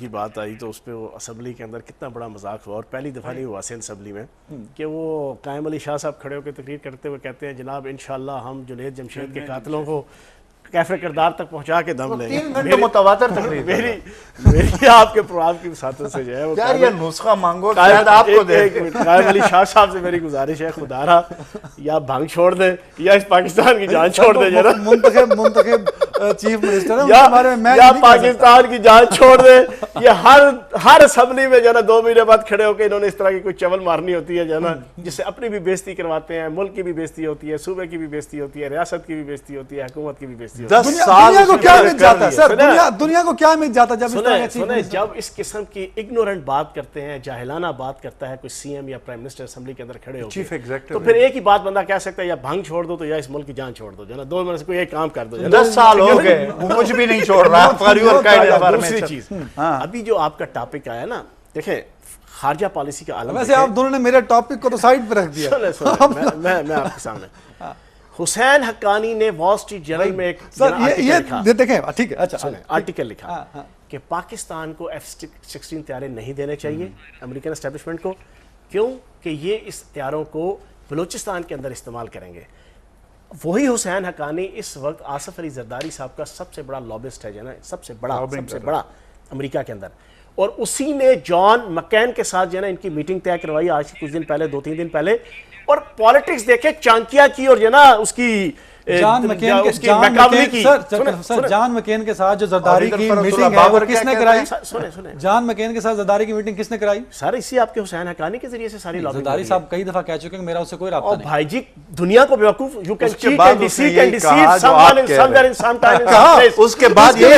की बात आई तो उस पर वो असम्बली के अंदर कितना बड़ा मजाक हुआ, और पहली दफ़ा नहीं हुआ सिंध असम्बली में कि वो कायम अली शाह साहब खड़े होकर तकरीर करते हुए कहते हैं जनाब इंशाअल्लाह हम जुनैद जमशेद के कातलों को कैफे किरदार तक पहुंचा के दम लेंगे। 3 घंटे मुतवातर तकरीर मेरी आपके प्रोग्राम की साथों से जो है वो यार ये नुस्खा मांगो शायद आपको दे। कायम अली शाह साहब से मेरी गुजारिश है खुदारा या भंग छोड़ दे या इस पाकिस्तान की जान छोड़ दे जरा, मुंतखब चीफ मिनिस्टर या पाकिस्तान की जान छोड़ दे। ये हर असम्बली में जो ना 2 महीने बाद खड़े होकर इन्होंने इस तरह की कोई चवल मारनी होती है जो ना, जिससे अपनी भी बेइज्जती करवाते हैं, मुल्क की भी बेइज्जती होती है, सूबे की भी बेइज्जती होती है, रियासत की भी बेइज्जती होती है, हुकूमत की भी बेइज्जती होती है। 10 साल दुनिया को क्या मिल जाता है सर, दुनिया को क्या मिल जाता है सुने जब इस किस्म की इग्नोरेंट बात करते हैं, जाहिलाना बात करता है कोई सीएम या प्राइम मिनिस्टर असम्बली के अंदर खड़े हो, चीफ एग्जीक्यूटिव, तो फिर एक ही बात बंदा कह सकता है या भंग छोड़ दो तो या इस मुल्क की जान छोड़ दो, जो ना 2 में से कोई एक काम कर दो। 10 साल हो गए कुछ भी नहीं छोड़ रहा। दूसरी चीज अभी जो आपका टॉपिक आया ना, देखें खारजा पॉलिसी का आलम, वैसे आप दोनों ने मेरे टॉपिक को तो साइड पे रख दिया। मैं आपके सामने हुसैन हक्कानी ने वॉल स्ट्रीट जर्नल में एक ये देखें, ठीक है, अच्छा आर्टिकल लिखा कि पाकिस्तान को F-16 तैयारे नहीं देने चाहिए अमेरिकन एस्टेब्लिशमेंट को। क्यों कि ये इस तैयारों को बलूचिस्तान के अंदर इस्तेमाल करेंगे। वही हुसैन हक्कानी इस वक्त आसिफ अली जरदारी साहब का सबसे बड़ा लॉबिस्ट है, ना सबसे बड़ा अमेरिका के अंदर, और उसी ने जॉन मकैन के साथ जो है ना इनकी मीटिंग तय करवाई आज से कुछ दिन पहले, 2-3 दिन पहले, और पॉलिटिक्स देखे चांकिया की और जो ना उसकी जॉन मकेन के साथ जो जरदारी की मीटिंग है वो किसने कराई? सुने जॉन मकेन के साथ जरदारी की मीटिंग किसने कराई? सारे इसी आपके हुसैन हक्कानी के जरिए से सारी लॉबिंग। जरदारी साहब कई दफा कह चुके हैं मेरा उससे कोई राब्ता नहीं। भाई जी दुनिया को बेवकूफ, you can cheat and deceit and deceive someone in somewhere in some time in some place. उसके बाद ये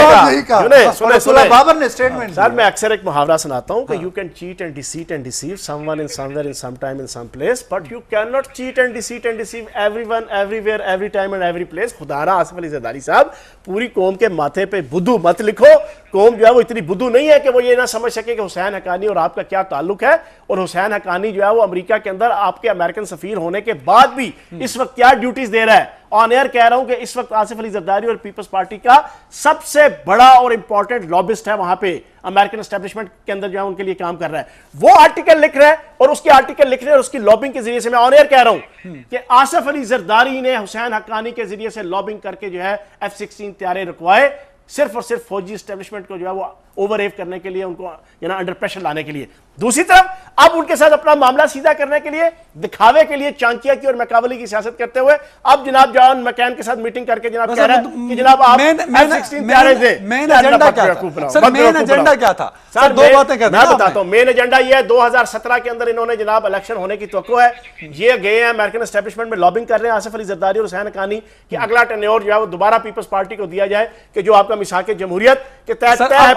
कहा सुने बाबर ने स्टेटमेंट। सर मैं अक्सर एक मुहावरा सुनाता हूं कि you can cheat and deceit and deceive someone in somewhere in some time in some place, but you cannot cheat and deceit and deceive everyone everywhere every time and every place. Asif Ali Zardari साहब पूरी कौम के माथे पे बुद्धू मत लिखो। कौम जो है वो इतनी बुद्धू नहीं है कि वो ये ना समझ सके कि हुसैन हक्कानी और आपका क्या ताल्लुक है, और हुसैन हक्कानी जो है वो अमेरिका के अंदर आपके अमेरिकन सफीर होने के बाद भी इस वक्त क्या ड्यूटीज दे रहा है। ऑन एयर कह रहा हूं कि इस वक्त आसिफ अली जरदारी और पीपल्स पार्टी का सबसे बड़ा और इंपॉर्टेंट लॉबिस्ट है वहां पे अमेरिकन एस्टेब्लिशमेंट के अंदर जो है उनके लिए काम कर रहा है। वो आर्टिकल लिख रहा है और उसके आर्टिकल लिखने और उसकी लॉबिंग के जरिए से मैं ऑन एयर कह रहा हूं कि आसिफ अली जरदारी ने हुसैन हक्कानी के जरिए से लॉबिंग करके जो है F-16 तैयारे रुकवाए, सिर्फ और सिर्फ फौजी एस्टेब्लिशमेंट को जो है वो ओवररेव करने के लिए, उनको अंडर प्रेशर लाने के लिए। दूसरी तरफ अब उनके साथ अपना मामला सीधा करने के लिए, दिखावे के लिए चांकिया की और मैकावली की सियासत करते हुए अब जनाब जॉन मकैन के साथ मीटिंग करके जनाब कह रहा है कि जनाब आप F-16 तैयारे दे। मेन एजेंडा क्या था सर? मेन एजेंडा क्या था सर? 2 बातें करते हैं, मैं बताता हूं। मेन एजेंडा ये है 2017 के अंदर इन्होंने जनाब इलेक्शन होने की तवक्को है, ये गए हैं अमेरिकन एस्टेब्लिशमेंट में लॉबिंग कर रहे हैं आसिफ अली जरदारी और हुसैन हक्कानी कि अगला टेन्योर जो है वो दोबारा पीपल्स पार्टी को दिया जाए कि जो आपका मिसाक जमहूरियत के तहत तय है।